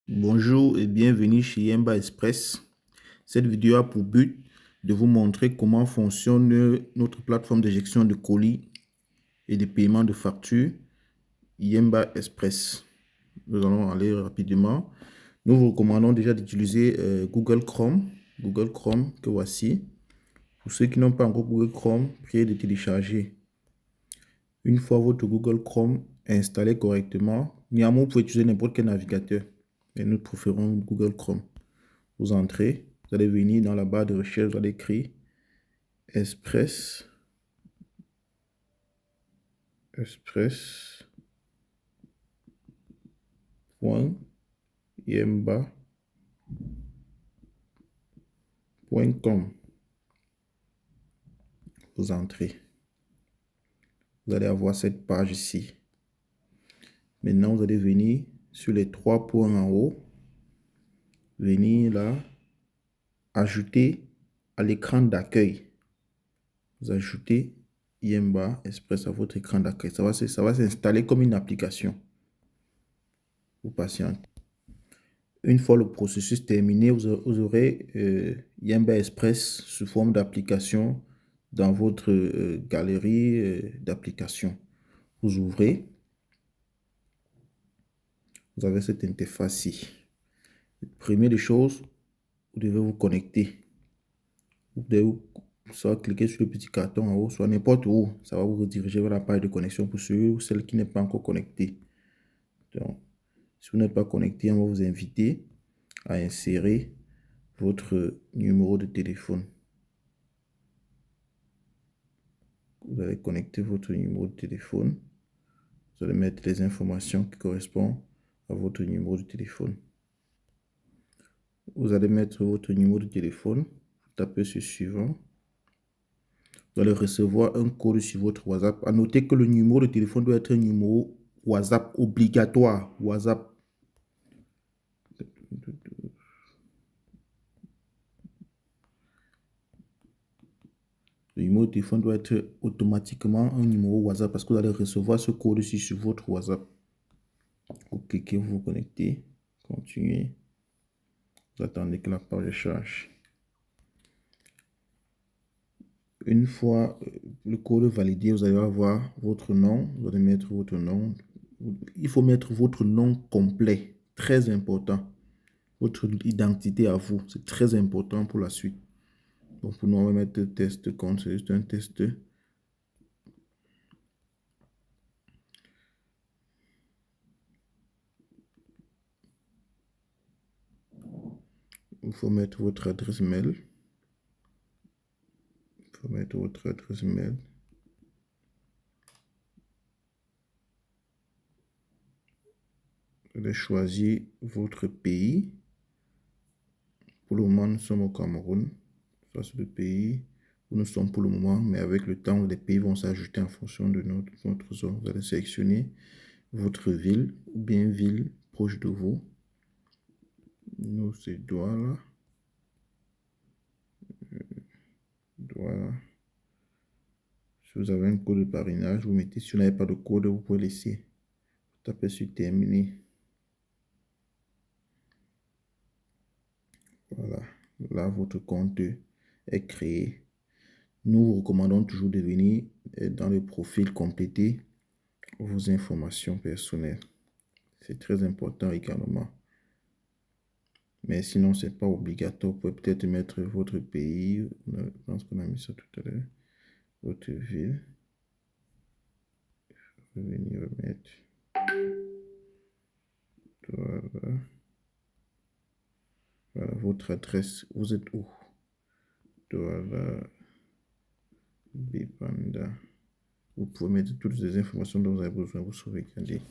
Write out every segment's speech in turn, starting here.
Bonjour et bienvenue chez Yemba Express. Cette vidéo a pour but de vous montrer comment fonctionne notre plateforme de gestion de colis et de paiement de factures Yemba Express. Nous allons aller rapidement. Nous vous recommandons déjà d'utiliser Google Chrome. Google Chrome que voici. Pour ceux qui n'ont pas encore Google Chrome, priez de télécharger. Une fois votre Google Chrome installé correctement, néanmoins vous pouvez utiliser n'importe quel navigateur. Mais nous préférons Google Chrome. Vous entrez, vous allez venir dans la barre de recherche, vous allez écrire express.yemba.com. Vous entrez. Vous allez avoir cette page ici. Maintenant, vous allez venir sur les trois points en haut. Venir là, ajouter à l'écran d'accueil. Vous ajoutez Yemba Express à votre écran d'accueil. Ça va s'installer comme une application. Vous patientez. Une fois le processus terminé, vous aurez Yemba Express sous forme d'application dans votre galerie d'applications. Vous ouvrez. Vous avez cette interface-ci. Première des choses, vous devez vous connecter. Vous devez soit cliquer sur le petit carton en haut, soit n'importe où. Ça va vous rediriger vers la page de connexion pour celui ou celle qui n'est pas encore connecté. Donc, si vous n'êtes pas connecté, on va vous inviter à insérer votre numéro de téléphone. Vous allez connecter votre numéro de téléphone. Vous allez mettre les informations qui correspondent à votre numéro de téléphone. Vous allez mettre votre numéro de téléphone. Vous tapez sur suivant. Vous allez recevoir un code sur votre WhatsApp. À noter que le numéro de téléphone doit être un numéro WhatsApp obligatoire. WhatsApp. Le numéro de téléphone doit être automatiquement un numéro WhatsApp parce que vous allez recevoir ce code ici sur votre WhatsApp. Vous cliquez, vous vous connectez, continuez. Vous attendez que la page charge. Une fois le code validé, vous allez avoir votre nom. Vous allez mettre votre nom. Il faut mettre votre nom complet. Très important. Votre identité à vous. C'est très important pour la suite. Donc pour nous, on va mettre test compte. C'est juste un test. Il faut mettre votre adresse mail. Il faut mettre votre adresse mail. Vous allez choisir votre pays. Pour le moment, nous sommes au Cameroun. Ça, c'est le pays où nous sommes pour le moment. Mais avec le temps, les pays vont s'ajouter en fonction de notre zone. Vous allez sélectionner votre ville ou bien ville proche de vous. Nous, c'est Douala. Douala. Si vous avez un code de parrainage, vous mettez. Si vous n'avez pas de code, vous pouvez laisser. Tapez sur terminer. Voilà. Là, votre compte est créé. Nous vous recommandons toujours de venir dans le profil compléter vos informations personnelles. C'est très important également. Mais sinon, ce n'est pas obligatoire. Vous pouvez peut-être mettre votre pays. Je pense qu'on a mis ça tout à l'heure. Votre ville. Je vais venir remettre. Voilà. Voilà votre adresse. Vous êtes où? Voilà. Bipanda. Vous pouvez mettre toutes les informations dont vous avez besoin. Vous sauvegardez.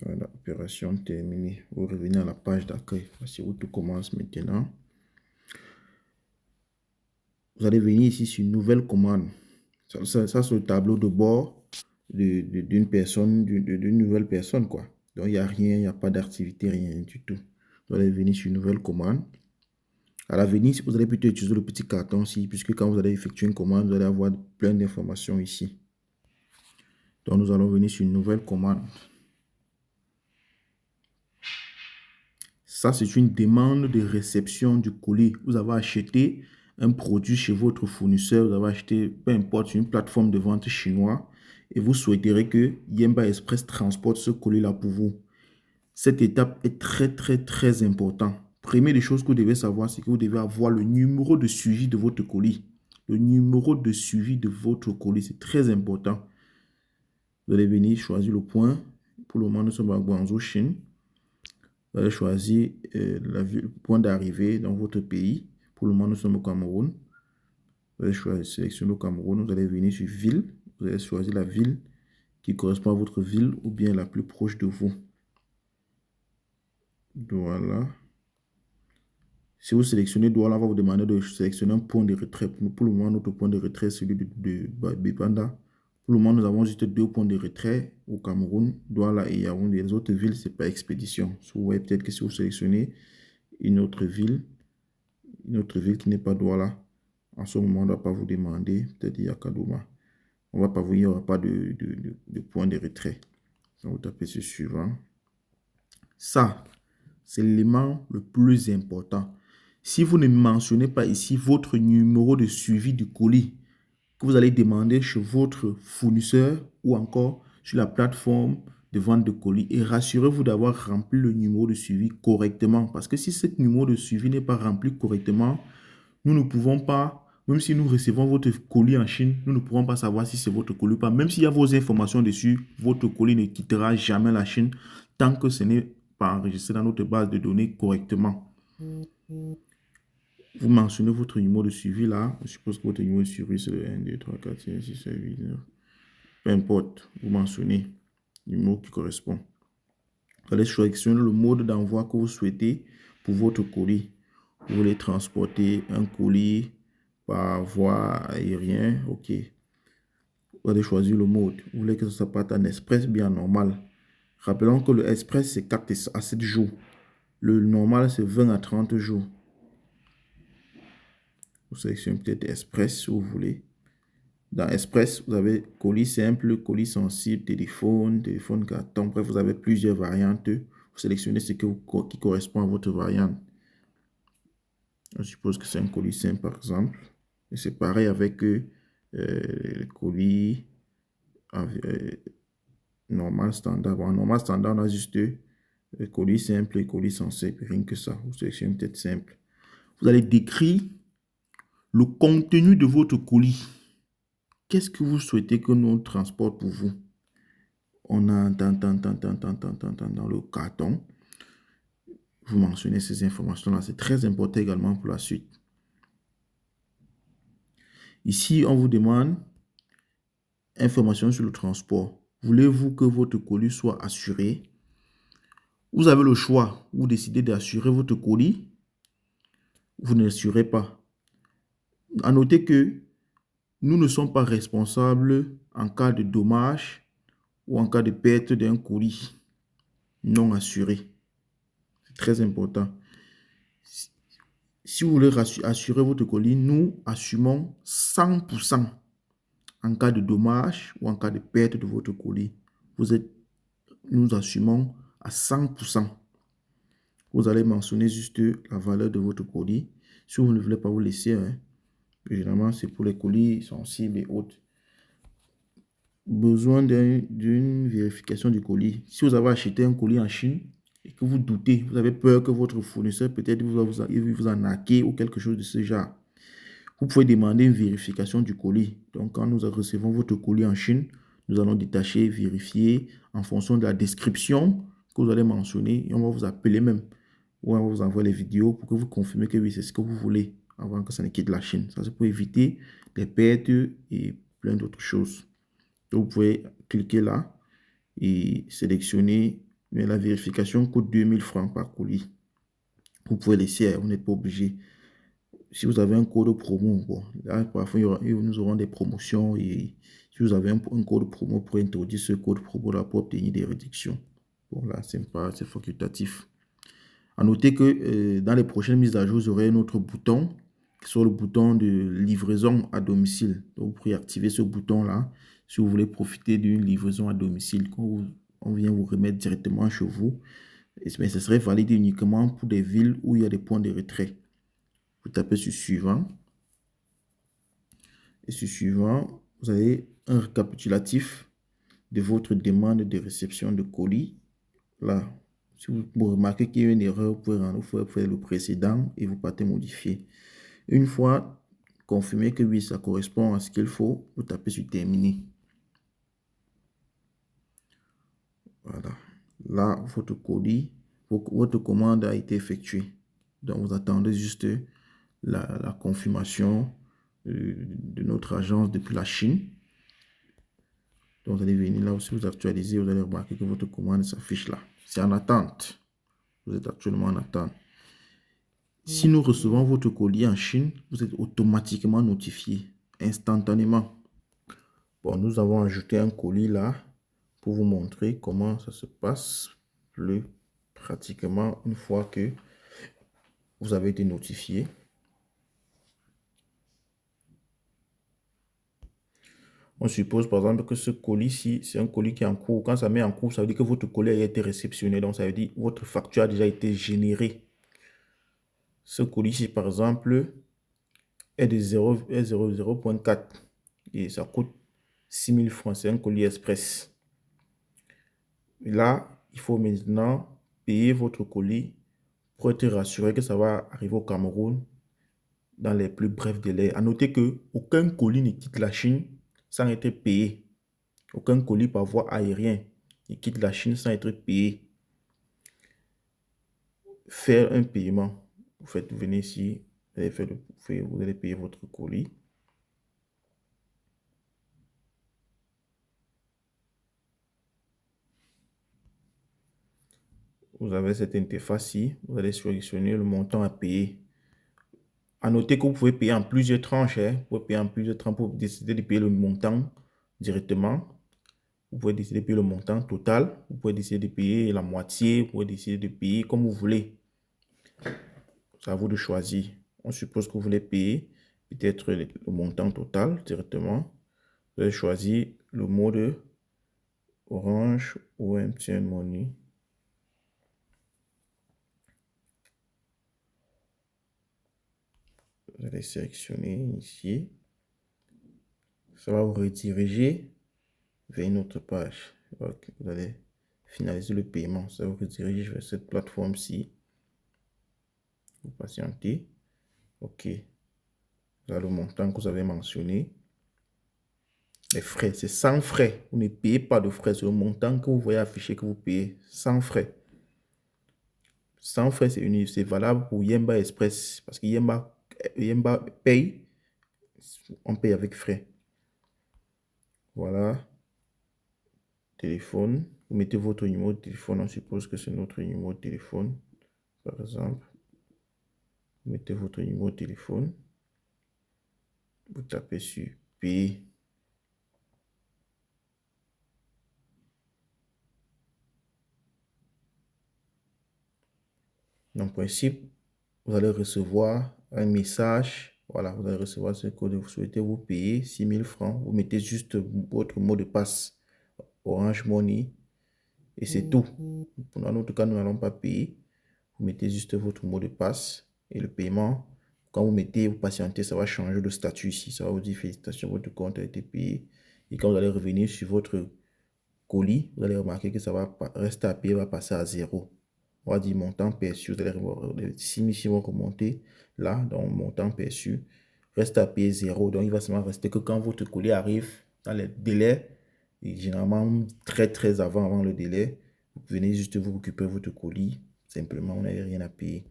Voilà, opération terminée. Vous revenez à la page d'accueil. Voici où tout commence maintenant. Vous allez venir ici sur nouvelle commande. Ça c'est le tableau de bord d'une personne, d'une nouvelle personne, quoi. Donc, il n'y a rien, il n'y a pas d'activité, rien du tout. Vous allez venir sur nouvelle commande. À l'avenir, vous allez plutôt utiliser le petit carton ici, puisque quand vous allez effectuer une commande, vous allez avoir plein d'informations ici. Donc, nous allons venir sur une nouvelle commande. Ça, c'est une demande de réception du colis. Vous avez acheté un produit chez votre fournisseur, vous avez acheté, peu importe, une plateforme de vente chinoise et vous souhaiterez que Yemba Express transporte ce colis-là pour vous. Cette étape est très, très, très importante. Première des choses que vous devez savoir, c'est que vous devez avoir le numéro de suivi de votre colis. Le numéro de suivi de votre colis, c'est très important. Vous allez venir choisir le point. Pour le moment, nous sommes à Guangzhou, Chine. Vous allez choisir le point d'arrivée dans votre pays. Pour le moment, nous sommes au Cameroun. Vous allez sélectionner le Cameroun. Vous allez venir sur ville. Vous allez choisir la ville qui correspond à votre ville ou bien la plus proche de vous. Voilà. Si vous sélectionnez Douala, on va vous demander de sélectionner un point de retrait. Pour le moment, notre point de retrait est celui de Bipanda. Pour le moment, nous avons juste 2 points de retrait au Cameroun, Douala et Yaoundé. Les autres villes, ce n'est pas expédition. Vous voyez peut-être que si vous sélectionnez une autre ville qui n'est pas Douala, en ce moment, on ne va pas vous demander, peut-être Yakadouma. On va pas vous, il n'y aura pas de point de retrait. Donc, vous tapez sur suivant. Ça, c'est l'élément le plus important. Si vous ne mentionnez pas ici votre numéro de suivi du colis que vous allez demander chez votre fournisseur ou encore sur la plateforme de vente de colis, et rassurez-vous d'avoir rempli le numéro de suivi correctement. Parce que si ce numéro de suivi n'est pas rempli correctement, nous ne pouvons pas, même si nous recevons votre colis en Chine, nous ne pourrons pas savoir si c'est votre colis ou pas. Même s'il y a vos informations dessus, votre colis ne quittera jamais la Chine tant que ce n'est pas enregistré dans notre base de données correctement. Vous mentionnez votre numéro de suivi là. Je suppose que votre numéro de suivi c'est le 1, 2, 3, 4, 5, 6, 7, 8, 9. Peu importe, vous mentionnez le numéro qui correspond. Vous allez sélectionner le mode d'envoi que vous souhaitez pour votre colis. Vous voulez transporter un colis par voie aérienne. OK. Vous allez choisir le mode. Vous voulez que ça parte en express bien normal. Rappelons que le express c'est 4 à 7 jours. Le normal c'est 20 à 30 jours. Vous sélectionnez peut-être Express si vous voulez. Dans Express, vous avez colis simple, colis sensible, téléphone, téléphone carton. Bref, vous avez plusieurs variantes. Vous sélectionnez ce qui correspond à votre variante. Je suppose que c'est un colis simple, par exemple. Et c'est pareil avec le colis normal standard. Bon, en normal standard, on a juste colis simple et colis sensible. Rien que ça. Vous sélectionnez peut-être simple. Vous allez décrire le contenu de votre colis. Qu'est-ce que vous souhaitez que nous transporte pour vous? On a dans le carton. Vous mentionnez ces informations-là. C'est très important également pour la suite. Ici, on vous demande information sur le transport. Voulez-vous que votre colis soit assuré? Vous avez le choix. Vous décidez d'assurer votre colis. Vous ne l'assurez pas. À noter que nous ne sommes pas responsables en cas de dommage ou en cas de perte d'un colis non assuré. C'est très important. Si vous voulez assurer votre colis, nous assumons 100% en cas de dommage ou en cas de perte de votre colis. Nous assumons à 100%. Vous allez mentionner juste la valeur de votre colis. Si vous ne voulez pas vous laisser, généralement c'est pour les colis sensibles et autres. Besoin d'une vérification du colis. Si vous avez acheté un colis en Chine et que vous doutez, vous avez peur que votre fournisseur peut-être vous arnaquer ou quelque chose de ce genre, vous pouvez demander une vérification du colis. Donc, quand nous recevons votre colis en Chine, nous allons détacher, vérifier en fonction de la description que vous allez mentionner et on va vous appeler même ou on va vous envoyer les vidéos pour que vous confirmez que oui, c'est ce que vous voulez avant que ça ne quitte la Chine. Ça, c'est pour éviter les pertes et plein d'autres choses. Donc, vous pouvez cliquer là et sélectionner, mais la vérification coûte 2000 francs par colis. Vous pouvez laisser, vous n'êtes pas obligé. Si vous avez un code promo, bon, là, parfois, nous aurons des promotions et si vous avez un code promo, vous pourrez introduire ce code promo là pour obtenir des réductions. Bon, là, c'est facultatif. À noter que dans les prochaines mises à jour, vous aurez un autre bouton qui sera le bouton de livraison à domicile. Donc, vous pourrez activer ce bouton là si vous voulez profiter d'une livraison à domicile. Quand on vient vous remettre directement chez vous Mais ce serait valide uniquement pour des villes où il y a des points de retrait. Vous tapez sur suivant. Et sur suivant, vous avez un récapitulatif de votre demande de réception de colis. Là, si vous remarquez qu'il y a une erreur, vous pouvez faire le précédent et vous partez modifier. Une fois confirmé que oui, ça correspond à ce qu'il faut, vous tapez sur terminer. Voilà. Là, votre colis, votre commande a été effectuée. Donc, vous attendez juste la confirmation de notre agence depuis la Chine. Donc, vous allez venir là aussi, vous actualisez, vous allez remarquer que votre commande s'affiche là. C'est en attente. Vous êtes actuellement en attente. Si nous recevons votre colis en Chine, vous êtes automatiquement notifié, instantanément. Bon, nous avons ajouté un colis là pour vous montrer comment ça se passe pratiquement une fois que vous avez été notifié. On suppose par exemple que ce colis-ci, c'est un colis qui est en cours. Quand ça met en cours, ça veut dire que votre colis a été réceptionné. Donc, ça veut dire que votre facture a déjà été générée. Ce colis-ci, par exemple, est de 0,4 et ça coûte 6 000 francs. C'est un colis express. Et là, il faut maintenant payer votre colis pour être rassuré que ça va arriver au Cameroun dans les plus brefs délais. À noter qu'aucun colis ne quitte la Chine sans être payé. Aucun colis par voie aérienne ne quitte la Chine sans être payé. Faire un paiement. Vous venez ici, vous allez payer votre colis. Vous avez cette interface-ci. Vous allez sélectionner le montant à payer. À noter que vous pouvez payer en plusieurs tranches. Vous pouvez payer en plusieurs tranches pour décider de payer le montant directement. Vous pouvez décider de payer le montant total. Vous pouvez décider de payer la moitié. Vous pouvez décider de payer comme vous voulez. C'est à vous de choisir. On suppose que vous voulez payer peut-être le montant total directement. Vous allez choisir le mode Orange ou MTN Money. Vous allez sélectionner ici. Ça va vous rediriger vers une autre page. Okay. Vous allez finaliser le paiement. Ça vous redirige vers cette plateforme-ci. Vous patientez. OK. Vous avez le montant que vous avez mentionné. Les frais, c'est sans frais. Vous ne payez pas de frais. C'est le montant que vous voyez affiché que vous payez sans frais. Sans frais, c'est valable pour Yemba Express. Parce que Yemba paye, on paye avec frais. Voilà. Téléphone. Vous mettez votre numéro de téléphone. On suppose que c'est notre numéro de téléphone. Par exemple. Vous mettez votre numéro de téléphone. Vous tapez sur payer. En principe, vous allez recevoir un message. Voilà, vous allez recevoir ce code. Vous souhaitez vous payer 6 000 francs. Vous mettez juste votre mot de passe Orange Money et c'est tout. Dans notre cas, nous n'allons pas payer. Vous mettez juste votre mot de passe et le paiement. Quand vous mettez, vous patientez, ça va changer de statut ici. Ça va vous dire félicitations, votre compte a été payé. Et quand vous allez revenir sur votre colis, vous allez remarquer que ça va rester à payer, va passer à 0. On va dire montant perçu, vous allez les 6 000 vont remonter là, donc montant perçu reste à payer 0. Donc il va seulement rester que quand votre colis arrive dans les délais, et généralement très avant le délai, vous venez juste vous récupérer votre colis, simplement vous n'avez rien à payer.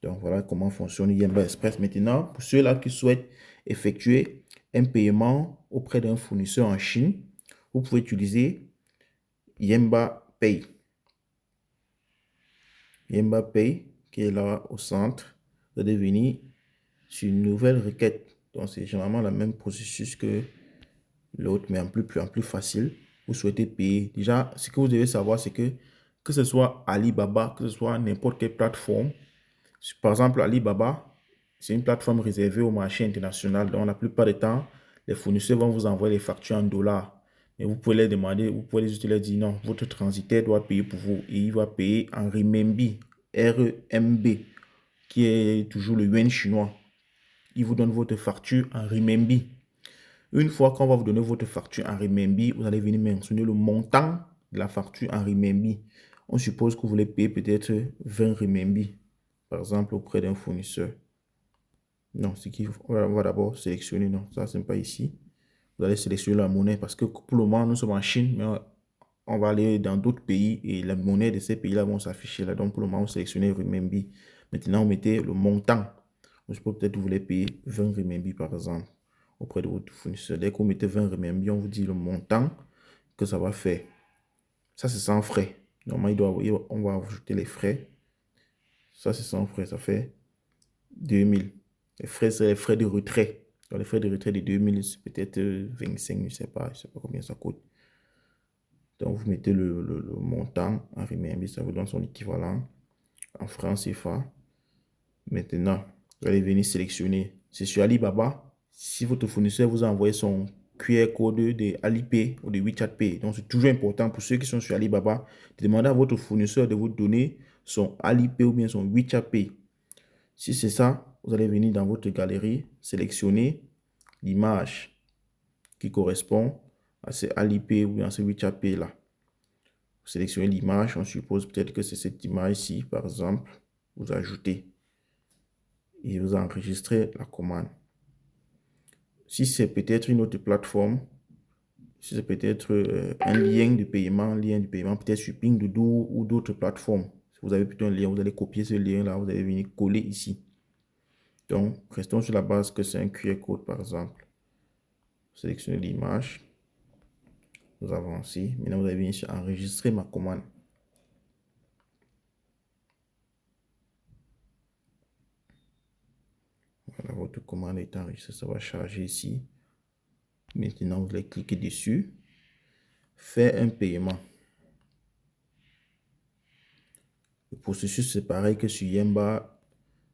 Donc voilà comment fonctionne Yemba Express. Maintenant, pour ceux-là qui souhaitent effectuer un paiement auprès d'un fournisseur en Chine, vous pouvez utiliser Yemba Pay. Yemba Pay qui est là au centre. Vous allez venir sur une nouvelle requête. Donc c'est généralement le même processus que l'autre, mais en plus facile. Vous souhaitez payer. Déjà, ce que vous devez savoir, c'est que ce soit Alibaba, que ce soit n'importe quelle plateforme. Par exemple, Alibaba, c'est une plateforme réservée au marché international. Donc la plupart du temps, les fournisseurs vont vous envoyer les factures en dollars. Et vous pouvez les demander, vous pouvez juste leur dire non, votre transitaire doit payer pour vous. Et il va payer en renminbi, RMB, qui est toujours le yuan chinois. Il vous donne votre facture en renminbi. Une fois qu'on va vous donner votre facture en renminbi, vous allez venir mentionner le montant de la facture en renminbi. On suppose que vous voulez payer peut-être 20 renminbi, par exemple, auprès d'un fournisseur. Non, c'est qui on va d'abord sélectionner. Non, ça, c'est pas ici. Vous allez sélectionner la monnaie parce que pour le moment, nous sommes en Chine, mais on va aller dans d'autres pays et la monnaie de ces pays-là vont s'afficher là. Donc, pour le moment, vous sélectionnez renminbi. Maintenant, vous mettez le montant. Je peux peut-être vous voulez payer 20 renminbi, par exemple, auprès de votre fournisseur. Dès que vous mettez 20 renminbi, on vous dit le montant que ça va faire. Ça, c'est sans frais. Normalement, on va ajouter les frais. Ça, c'est sans frais. Ça fait 2000. Les frais, c'est les frais de retrait. Donc, les frais de retrait de 2000, c'est peut-être 25, je ne sais pas combien ça coûte. Donc, vous mettez le montant en renminbi, ça vous donne son équivalent en francs CFA. Maintenant, vous allez venir sélectionner. C'est sur Alibaba. Si votre fournisseur vous a envoyé son QR code de Alipay ou de WeChat Pay, donc c'est toujours important pour ceux qui sont sur Alibaba de demander à votre fournisseur de vous donner son Alipay ou bien son WeChat Pay. Si c'est ça, vous allez venir dans votre galerie, sélectionner l'image qui correspond à ce Alipay ou bien à ce WeChat Pay là. Vous sélectionnez l'image, on suppose peut-être que c'est cette image-ci, par exemple, vous ajoutez et vous enregistrez la commande. Si c'est peut-être une autre plateforme, si c'est peut-être un lien de paiement peut-être sur Pinduoduo ou d'autres plateformes. Si vous avez plutôt un lien, vous allez copier ce lien-là, vous allez venir coller ici. Donc, restons sur la base que c'est un QR code, par exemple. Sélectionnez l'image. Vous avancez. Maintenant, vous allez venir sur enregistrer ma commande. Voilà, votre commande est enregistrée. Ça va charger ici. Maintenant, vous allez cliquer dessus. Faire un paiement. Le processus, c'est pareil que sur Yemba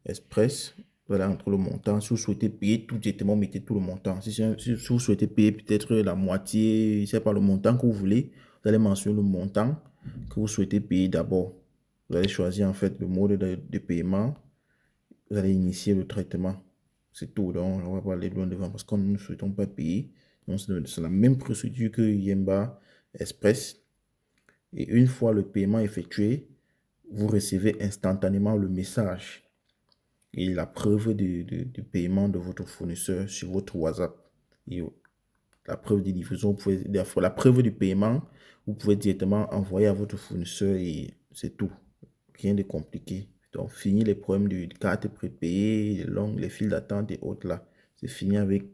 Express. Voilà, entre le montant. Si vous souhaitez payer tout directement, mettez tout le montant. Si vous souhaitez payer peut-être la moitié, je ne sais pas le montant que vous voulez, vous allez mentionner le montant que vous souhaitez payer d'abord. Vous allez choisir en fait le mode de paiement. Vous allez initier le traitement. C'est tout. Donc, on va pas aller loin devant parce que nous ne souhaitons pas payer. Donc, c'est la même procédure que Yemba Express. Et une fois le paiement effectué, vous recevez instantanément le message et la preuve de paiement de votre fournisseur sur votre WhatsApp. Et la preuve de livraison, la preuve du paiement, vous pouvez directement envoyer à votre fournisseur et c'est tout. Rien de compliqué. Donc, fini les problèmes de carte prépayée, les files d'attente et autres là. C'est fini avec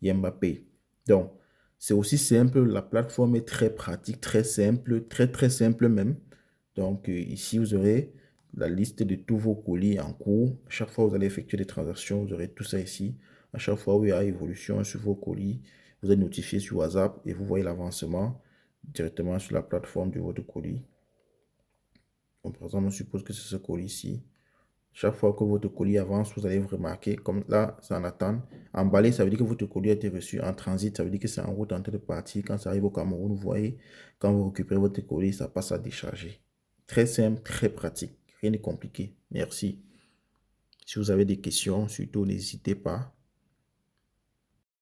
Yemba Pay. Donc, c'est aussi simple. La plateforme est très pratique, très simple, très simple même. Donc, ici, vous aurez la liste de tous vos colis en cours. À chaque fois que vous allez effectuer des transactions, vous aurez tout ça ici. À chaque fois où il y a évolution sur vos colis, vous êtes notifié sur WhatsApp et vous voyez l'avancement directement sur la plateforme de votre colis. Donc, par exemple, on suppose que c'est ce colis-ci. Chaque fois que votre colis avance, vous allez remarquer, comme là, c'est en attente. Emballé, ça veut dire que votre colis a été reçu. En transit, ça veut dire que c'est en route en train de partir. Quand ça arrive au Cameroun, vous voyez, quand vous récupérez votre colis, ça passe à décharger. Très simple, très pratique. Rien de compliqué. Merci. Si vous avez des questions, surtout n'hésitez pas.